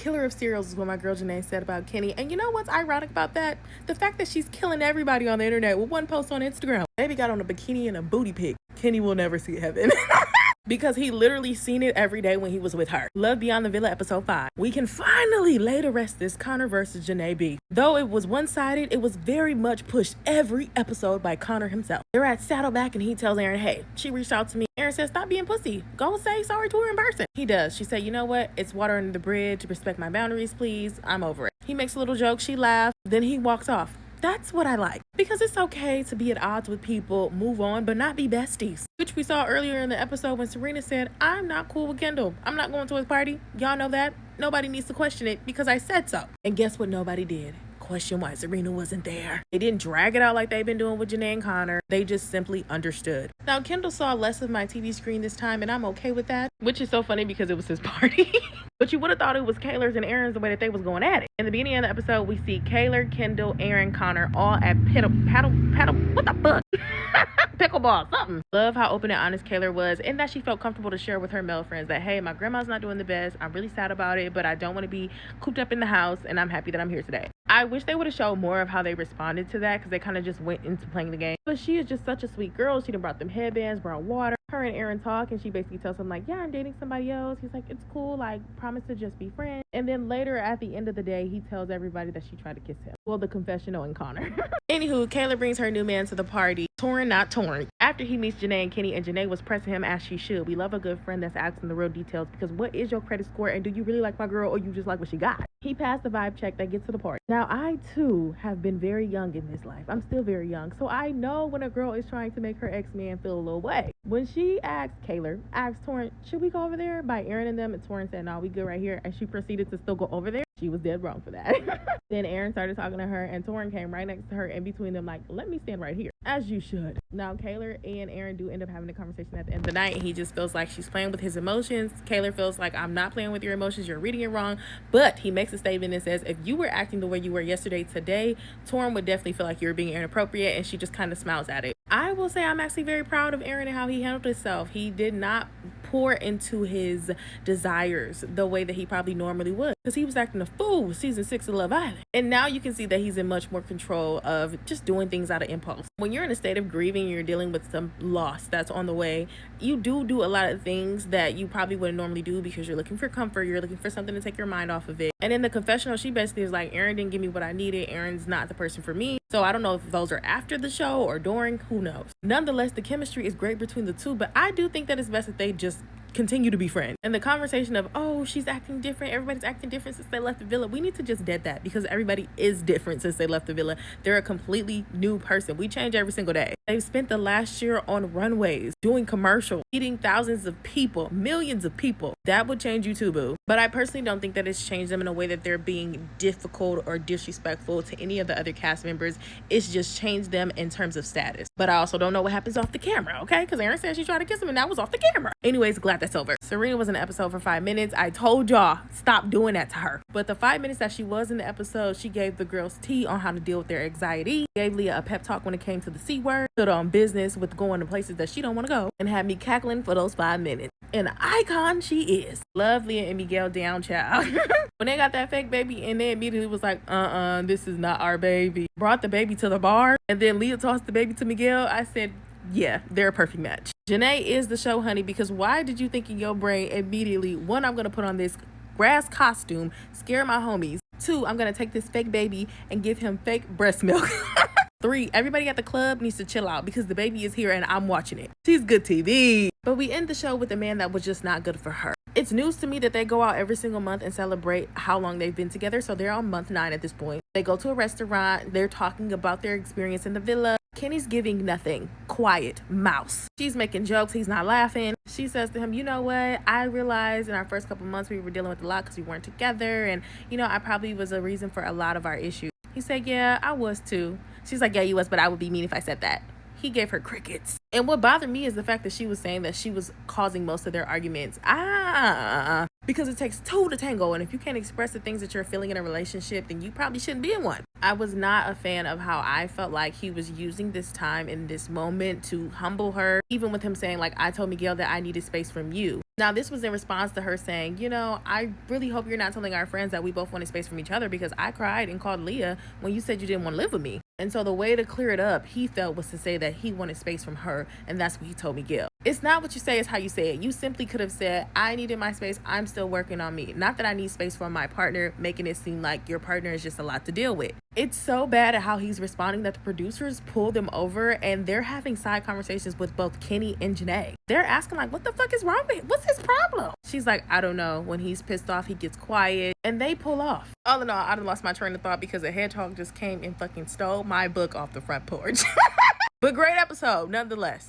killer of serials is what my girl Janae said about Kenny. And you know what's ironic about that? The fact that she's killing everybody on the internet with one post on Instagram. Baby got on a bikini and a booty pic. Kenny will never see heaven. Because he literally seen it every day when he was with her. Love Beyond the Villa episode 5. We can finally lay to rest this Connor versus Janae beef. Though it was one-sided, it was very much pushed every episode by Connor himself. They're at Saddleback and he tells Aaron, hey, she reached out to me. Aaron says, stop being pussy. Go say sorry to her in person. He does. She said, you know what? It's water under the bridge. Respect my boundaries, please. I'm over it. He makes a little joke. She laughs. Then he walks off. That's what I like. Because it's okay to be at odds with people, move on, but not be besties. Which we saw earlier in the episode when Serena said, I'm not cool with Kendall. I'm not going to his party. Y'all know that. Nobody needs to question it because I said so. And guess what nobody did? Question why Serena wasn't there. They didn't drag it out like they've been doing with Janae and Connor. They just simply understood. Now, Kendall saw less of my TV screen this time, and I'm okay with that. Which is so funny because it was his party. But you would have thought it was Kayla's and Aaron's the way that they was going at it. In the beginning of the episode, we see Kayla, Kendall, Aaron, Connor all at what the fuck? Pickleball, something. Love how open and honest Kayla was and that she felt comfortable to share with her male friends that, hey, my grandma's not doing the best. I'm really sad about it, but I don't want to be cooped up in the house and I'm happy that I'm here today. I wish they would have showed more of how they responded to that because they kind of just went into playing the game. But she is just such a sweet girl. She done brought them headbands, brought water. Her and Aaron talk and she basically tells him like, yeah, I'm dating somebody else. He's like, it's cool. Like, promise to just be friends. And then later at the end of the day, he tells everybody that she tried to kiss him. Well, the confessional and Connor. Anywho, Kayla brings her new man to the party. Torn, not torn. After he meets Janae and Kenny, and Janae was pressing him as she should. We love a good friend that's asking the real details because what is your credit score and do you really like my girl or you just like what she got? He passed the vibe check that gets to the party. Now, I too have been very young in this life. I'm still very young. So I know when a girl is trying to make her ex-man feel a little way. When she asked Torrin, should we go over there? By Aaron and them, and Torrin said, no, we good right here. And she proceeded to still go over there. She was dead wrong for that. Then Aaron started talking to her and Torrin came right next to her in between them like, let me stand right here. As you should. Now, Kayla and Aaron do end up having a conversation at the end of the night and he just feels like she's playing with his emotions. Kayla feels like, I'm not playing with your emotions. You're reading it wrong. But he makes a statement and says, if you were acting the way you were yesterday, today, Torrin would definitely feel like you're being inappropriate, and she just kind of smiles at it. I will say I'm actually very proud of Aaron and how he handled himself. He did not pour into his desires the way that he probably normally would because he was acting a fool with season 6 of Love Island. And now you can see that he's in much more control of just doing things out of impulse. When you're in a state of grieving, you're dealing with some loss that's on the way. You do a lot of things that you probably wouldn't normally do because you're looking for comfort. You're looking for something to take your mind off of it. And in the confessional, she basically is like, Aaron didn't give me what I needed. Aaron's not the person for me. So I don't know if those are after the show or during, who knows. Nonetheless, the chemistry is great between the two, but I do think that it's best that they just continue to be friends. And the conversation of, oh, she's acting different, everybody's acting different since they left the villa, we need to just dead that because everybody is different since they left the villa. They're a completely new person. We change every single day. They've spent the last year on runways, doing commercials, feeding thousands of people, millions of people. That would change you too, boo. But I personally don't think that it's changed them in a way that they're being difficult or disrespectful to any of the other cast members. It's just changed them in terms of status. But I also don't know what happens off the camera, okay? Because Aaron said she tried to kiss him and that was off the camera. Anyways, glad that's over. Serena was in the episode for 5 minutes. I told y'all, stop doing that to her. But the 5 minutes that she was in the episode, she gave the girls tea on how to deal with their anxiety, gave Leah a pep talk when it came to the C word, stood on business with going to places that she don't want to go, and had me cackling for those 5 minutes. An icon she is. Love Leah and Miguel down, child. When they got that fake baby and they immediately was like, this is not our baby. Brought the baby to the bar and then Leah tossed the baby to Miguel. I said, yeah, they're a perfect match. Janae is the show, honey, because why did you think in your brain immediately, 1, I'm going to put on this grass costume, scare my homies. 2, I'm going to take this fake baby and give him fake breast milk. 3, everybody at the club needs to chill out because the baby is here and I'm watching it. She's good TV. But we end the show with a man that was just not good for her. It's news to me that they go out every single month and celebrate how long they've been together. So they're on month 9 at this point. They go to a restaurant. They're talking about their experience in the villa. Kenny's giving nothing. Quiet. Mouse. She's making jokes. He's not laughing. She says to him, you know what? I realized in our first couple months we were dealing with a lot because we weren't together. And, I probably was a reason for a lot of our issues. He said, yeah, I was too. She's like, yeah, you was, but I would be mean if I said that. He gave her crickets. And what bothered me is the fact that she was saying that she was causing most of their arguments. Because it takes 2 to tango. And if you can't express the things that you're feeling in a relationship, then you probably shouldn't be in one. I was not a fan of how I felt like he was using this time in this moment to humble her. Even with him saying, like, I told Miguel that I needed space from you. Now, this was in response to her saying, you know, I really hope you're not telling our friends that we both wanted space from each other, because I cried and called Leah when you said you didn't want to live with me. And so the way to clear it up, he felt, was to say that he wanted space from her, and that's what he told Miguel. It's not what you say, it's how you say it. You simply could have said, I needed my space, I'm still working on me. Not that I need space from my partner, making it seem like your partner is just a lot to deal with. It's so bad at how he's responding that the producers pull them over and they're having side conversations with both Kenny and Janae. They're asking like, what the fuck is wrong with him? What's his problem? She's like, I don't know. When he's pissed off, he gets quiet, and they pull off. All in all, I done lost my train of thought because a hedgehog just came and fucking stole my book off the front porch. But great episode nonetheless.